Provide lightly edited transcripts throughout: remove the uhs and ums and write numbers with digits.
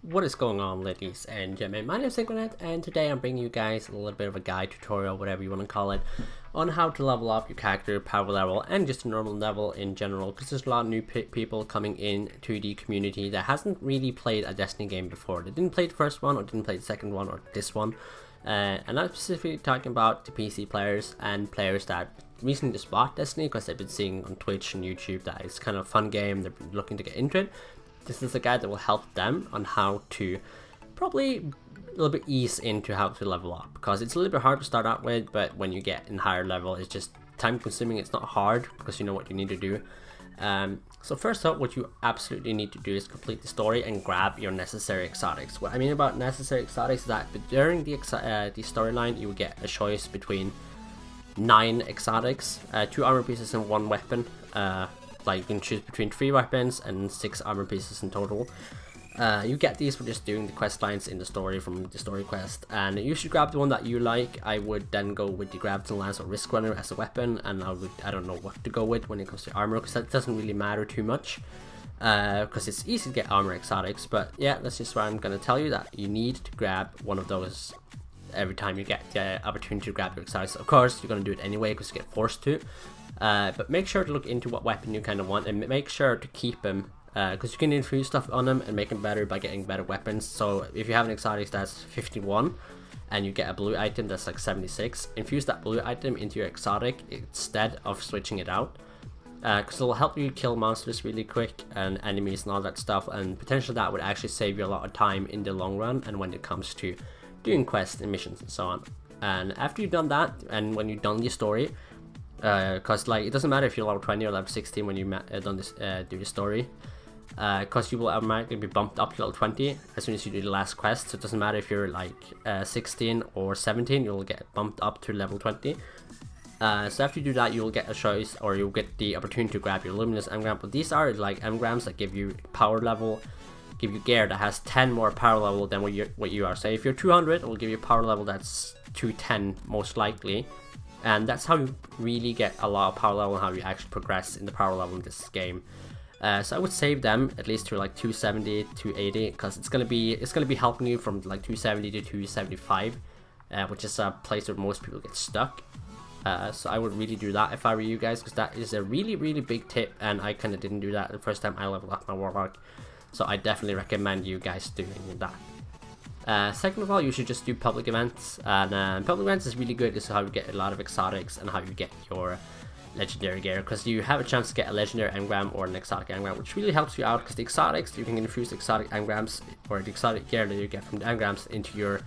What is going on, ladies and gentlemen? My name is enought, and today I'm bringing you guys a little bit of a guide, tutorial, whatever you want to call it, on how to level up your character, power level, and just a normal level in general, because there's a lot of new people coming in to the community that hasn't really played a Destiny game before. They didn't play the first one, or didn't play the second one, or this one, and I'm specifically talking about the PC players and players that recently just bought Destiny because they've been seeing on Twitch and YouTube that it's kind of a fun game, they're looking to get into it. This is a guide that will help them on how to probably a little bit ease into how to level up, because it's a little bit hard to start out with, but when you get in higher level it's just time consuming. It's not hard because you know what you need to do. So first up, what you absolutely need to do is complete the story and grab your necessary exotics. What I mean about necessary exotics is that during the storyline you will get a choice between 9 exotics, 2 armor pieces and 1 weapon. Like you can choose between 3 weapons and 6 armor pieces in total. You get these for just doing the quest lines in the story from the story quest, and you should grab the one that you like. I would then go with the Graviton Lance or Risk Runner as a weapon, and I don't know what to go with when it comes to armor, because that doesn't really matter too much, because it's easy to get armor exotics. But yeah, that's just why I'm gonna tell you that you need to grab one of those every time you get the opportunity to grab your exotics. Of course, you're gonna do it anyway because you get forced to. But make sure to look into what weapon you kind of want, and make sure to keep them, because you can infuse stuff on them and make them better by getting better weapons. So if you have an exotic that's 51 and you get a blue item that's like 76, infuse that blue item into your exotic instead of switching it out, because it'll help you kill monsters really quick and enemies and all that stuff, and potentially that would actually save you a lot of time in the long run and when it comes to doing quests and missions and so on. And after you've done that, and when you've done your story, because like it doesn't matter if you're level 20 or level 16 when you done this do the story, because you will automatically be bumped up to level 20 as soon as you do the last quest. So it doesn't matter if you're like 16 or 17, you'll get bumped up to level 20. So after you do that, you'll get a choice, or you'll get the opportunity to grab your luminous engram. But these are like engrams that give you power level, give you gear that has 10 more power level than what you are. So if you're 200, it will give you a power level that's 210 most likely. And that's how you really get a lot of power level and how you actually progress in the power level in this game. So I would save them at least to like 270, 280, because it's gonna be helping you from like 270 to 275, which is a place where most people get stuck. So I would really do that if I were you guys, because that is a really big tip, and I kind of didn't do that the first time I leveled up my warlock. So I definitely recommend you guys doing that. Second of all, you should just do public events, and public events is really good. This is how you get a lot of exotics and how you get your legendary gear, because you have a chance to get a legendary engram or an exotic engram, which really helps you out, because the exotics, you can infuse exotic engrams or the exotic gear that you get from the engrams into your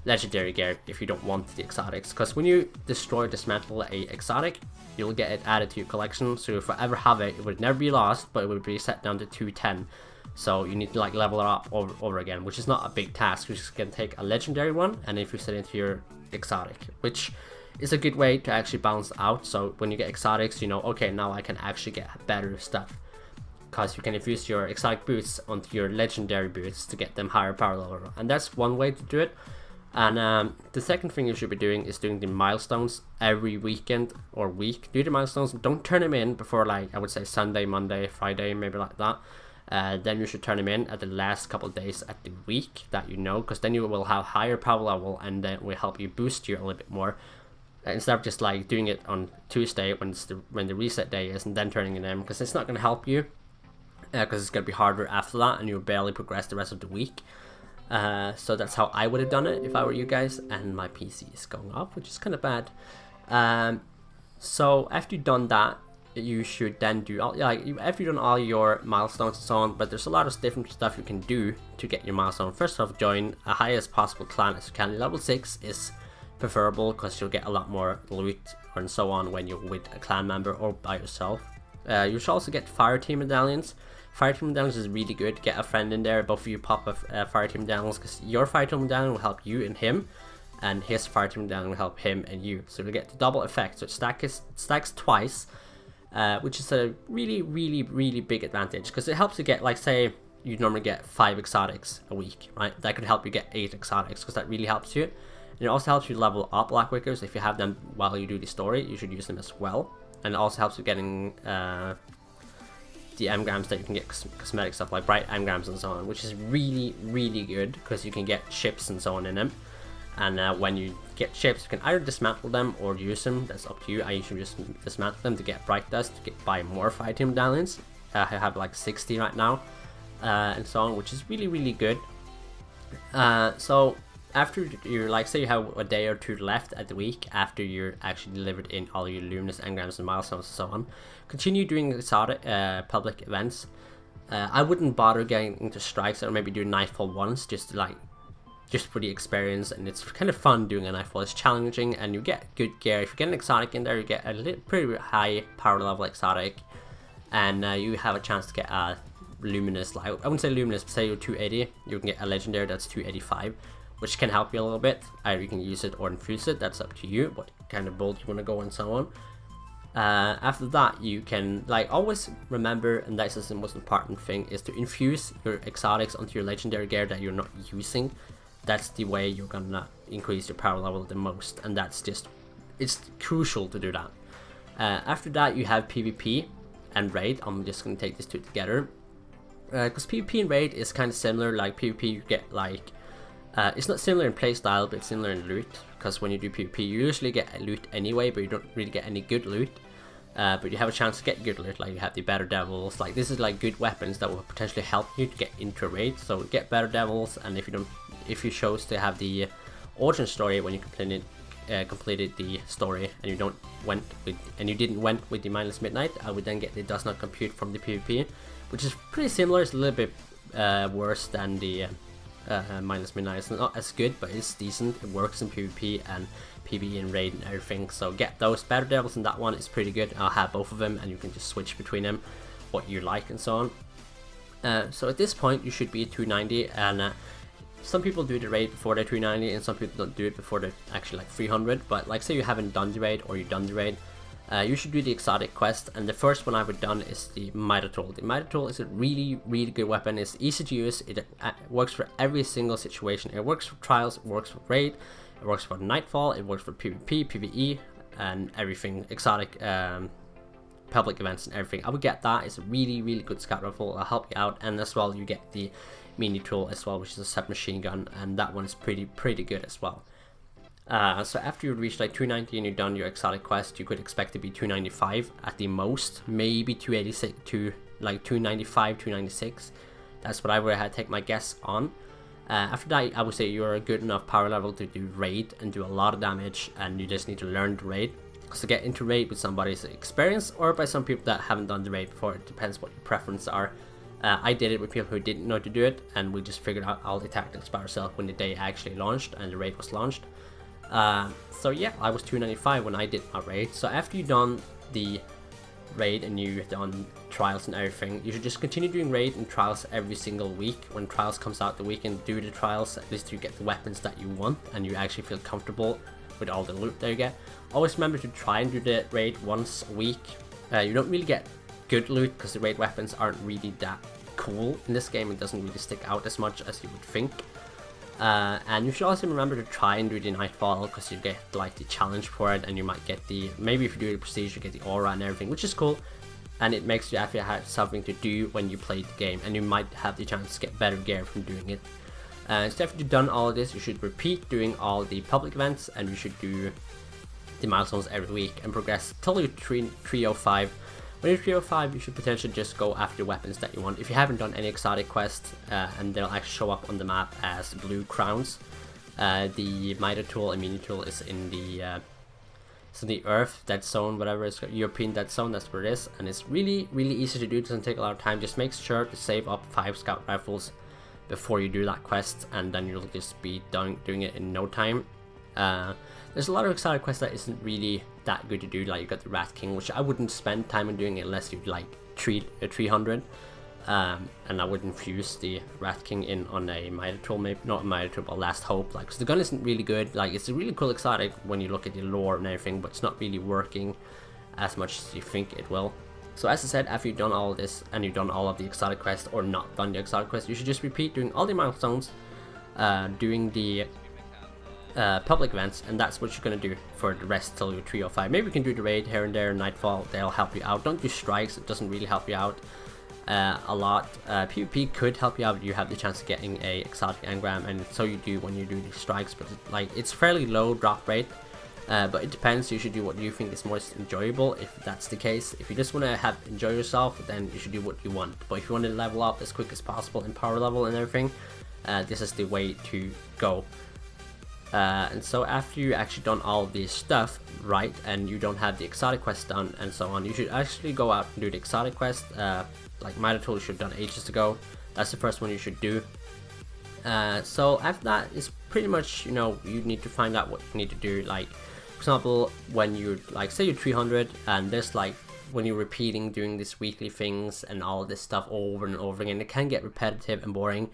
legendary gear if you don't want the exotics. Because when you destroy, dismantle a exotic, you'll get it added to your collection, so if you ever have it, it would never be lost, but it would be set down to 210. So you need to like level it up over again, which is not a big task. You just can take a legendary one and infuse it into your exotic, which is a good way to actually balance out. So when you get exotics, you know, okay, now I can actually get better stuff, because you can infuse your exotic boots onto your legendary boots to get them higher power level, and that's one way to do it. And the second thing you should be doing is doing the milestones every weekend or week. Do the milestones, don't turn them in before, like, I would say Sunday, Monday, Friday, maybe like that. Then you should turn them in at the last couple of days at the week that you know, because then you will have higher power level, and then will help you boost you a little bit more, instead of just like doing it on Tuesday when the reset day is and then turning it in, because it's not going to help you, because it's going to be harder after that and you'll barely progress the rest of the week. So that's how I would have done it if I were you guys. And my PC is going off, which is kind of bad. So after you've done that, you should then do after you've done all your milestones and so on, but there's a lot of different stuff you can do to get your milestone. First off, join a highest possible clan as you can. Level 6 is preferable because you'll get a lot more loot and so on when you're with a clan member or by yourself. You should also get fire team medallions. Fire team medallions is really good. Get a friend in there, both of you pop a fire team medallions, because your fire team medallion will help you and him, and his fire team medallion will help him and you. So you'll get the double effect. So it stacks twice. Which is a really big advantage, because it helps you get, like, say you normally get 5 exotics a week, right? That could help you get 8 exotics, because that really helps you. And it also helps you level up Lockwickers. If you have them while you do the story, you should use them as well. And it also helps you getting the engrams that you can get cosmetic stuff like bright engrams and so on, which is really good because you can get ships and so on in them. And when you get ships, you can either dismantle them or use them. That's up to you. I usually just dismantle them to get bright dust to buy more fighting medallions. I have like 60 right now, and so on, which is really good. So after you're like, say you have a day or two left at the week after you're actually delivered in all your luminous engrams and milestones and so on, continue doing exotic public events. I wouldn't bother getting into strikes, or maybe do nightfall once, just for the experience, and it's kind of fun doing a nightfall. It's challenging and you get good gear. If you get an exotic in there, you get a pretty high power level exotic, and you have a chance to get a luminous, like I wouldn't say luminous, but say you're 280, you can get a legendary that's 285, which can help you a little bit. Either you can use it or infuse it, that's up to you what kind of build you want to go and so on. After that, you can like always remember, and that's the most important thing, is to infuse your exotics onto your legendary gear that you're not using. That's the way you're gonna increase your power level the most, and that's just, it's crucial to do that. After that, you have PvP and raid. I'm just gonna take these two together because PvP and raid is kind of similar. Like PvP, you get like it's not similar in playstyle, but it's similar in loot, because when you do PvP, you usually get loot anyway, but you don't really get any good loot. But you have a chance to get good loot, like you have the better devils. Like this is like good weapons that will potentially help you to get into a raid. So get better devils, and if you chose to have the origin story when you completed the story, and you didn't went with the mindless midnight, I would then get the does not compute from the PvP, which is pretty similar. It's a little bit worse than the mindless midnight. It's not as good, but it's decent. It works in PvP and PvE and raid and everything. So get those better devils, and that one is pretty good. I'll have both of them, and you can just switch between them what you like and so on. So at this point you should be at 290, and some people do the raid before they're 290, and some people don't do it before they're actually like 300. But like say you haven't done the raid, or you've done the raid, you should do the exotic quest. And the first one I've done is the Mitre Tool. The Mitre Tool is a really good weapon. It's easy to use. It works for every single situation. It works for trials, it works for raid, it works for nightfall, it works for PvP, PvE, and everything, exotic public events and everything. I would get that. It's a really good scout rifle. It'll help you out, and as well you get the mini tool as well, which is a submachine gun, and that one is pretty good as well. So after you reach like 290 and you've done your exotic quest, you could expect to be 295 at the most, maybe 286 to like 295, 296. That's what I would take my guess on. After that, I would say you're a good enough power level to do raid and do a lot of damage, and you just need to learn the raid. So get into raid with somebody's experience, or by some people that haven't done the raid before. It depends what your preferences are. I did it with people who didn't know to do it, and we just figured out all the tactics by ourselves when the day actually launched and the raid was launched. So yeah, I was 295 when I did my raid. So after you've done the raid and you've done trials and everything, you should just continue doing raid and trials every single week. When trials comes out the weekend, do the trials. At least you get the weapons that you want, and you actually feel comfortable with all the loot that you get. Always remember to try and do the raid once a week. You don't really get good loot because the raid weapons aren't really that cool in this game. It doesn't really stick out as much as you would think. And you should also remember to try and do the nightfall, because you get like the challenge for it, and you might get the, maybe if you do the prestige, you get the aura and everything, which is cool, and it makes you actually have something to do when you play the game, and you might have the chance to get better gear from doing it. So after you've done all of this, you should repeat doing all the public events, and you should do the milestones every week and progress till you're 305. When you're 305, you should potentially just go after weapons that you want. If you haven't done any exotic quests, and they'll actually show up on the map as blue crowns. The Mitre Tool and Mini Tool is in the Earth Dead Zone, whatever it's European Dead Zone, that's where it is, and it's really easy to do. It doesn't take a lot of time. Just make sure to save up 5 scout rifles before you do that quest, and then you'll just be doing it in no time. There's a lot of exotic quests that isn't really that good to do. Like you got the Rat King, which I wouldn't spend time on doing unless you like 300, and I would infuse the Rat King in on a Mitre Tool, maybe not a Mitre Tool, but Last Hope. Like, cause the gun isn't really good. Like, it's a really cool exotic when you look at the lore and everything, but it's not really working as much as you think it will. So as I said, after you've done all of this and you've done all of the exotic quests, or not done the exotic quests, you should just repeat doing all the milestones, doing the public events, and that's what you're gonna do for the rest till you're 305. Maybe you can do the raid here and there, nightfall, they'll help you out. Don't do strikes, it doesn't really help you out. a lot. PvP could help you out if you have the chance of getting a exotic engram, and so you do when you do these strikes, but like it's fairly low drop rate. But it depends. You should do what you think is most enjoyable. If that's the case, if you just want to enjoy yourself, then you should do what you want. But if you want to level up as quick as possible in power level and everything, this is the way to go. And so after you actually done all this stuff right, and you don't have the exotic quest done and so on, you should actually go out and do the exotic quest. Like Mitre Tool, you should have done ages ago. That's the first one you should do. So after that, it's pretty much, you know, you need to find out what you need to do. Like, for example, when you're like, say you're 300, and there's like, when you're repeating doing these weekly things and all this stuff over and over again, it can get repetitive and boring.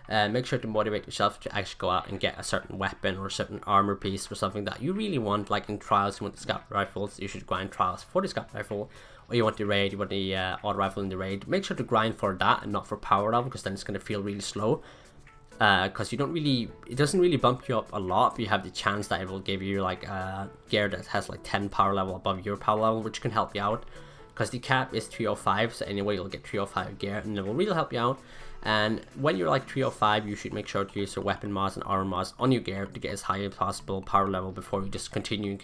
Make sure to motivate yourself to actually go out and get a certain weapon or a certain armor piece or something that you really want. Like in trials, you want the scout rifles, you should grind trials for the scout rifle. Or you want the raid, you want the auto rifle in the raid. Make sure to grind for that and not for power level, because then it's going to feel really slow. Because you don't really, it doesn't really bump you up a lot, but you have the chance that it will give you like gear that has like 10 power level above your power level, which can help you out. Because the cap is 305, so anyway you'll get 305 gear, and it will really help you out. And when you're like 305, you should make sure to use your weapon mods and armor mods on your gear to get as high as possible power level before you just continue.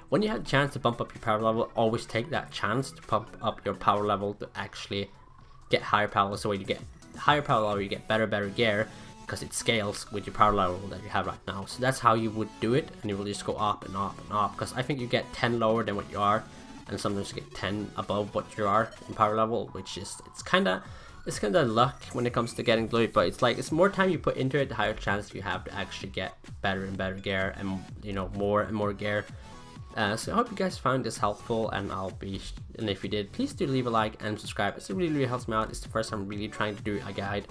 When you have a chance to bump up your power level, always take that chance to pump up your power level to actually get higher power. So when you get higher power level, you get better gear, because it scales with your power level that you have right now. So that's how you would do it, and you will just go up and up and up, because I think you get 10 lower than what you are, and sometimes you get 10 above what you are in power level, which is, it's kind of luck when it comes to getting blue, but it's like, it's more time you put into it, the higher chance you have to actually get better and better gear, and you know, more and more gear. So I hope you guys found this helpful, and if you did, please do leave a like and subscribe. It really helps me out. It's the first time I'm really trying to do a guide,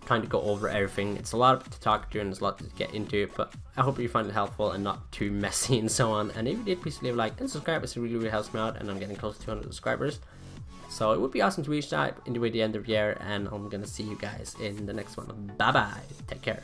trying to go over everything. It's a lot to talk to and there's a lot to get into, but I hope you find it helpful and not too messy and so on. And if you did, please leave a like and subscribe. It really helps me out, and I'm getting close to 200 subscribers. So it would be awesome to reach that into the end of the year, and I'm gonna see you guys in the next one. Bye bye. Take care.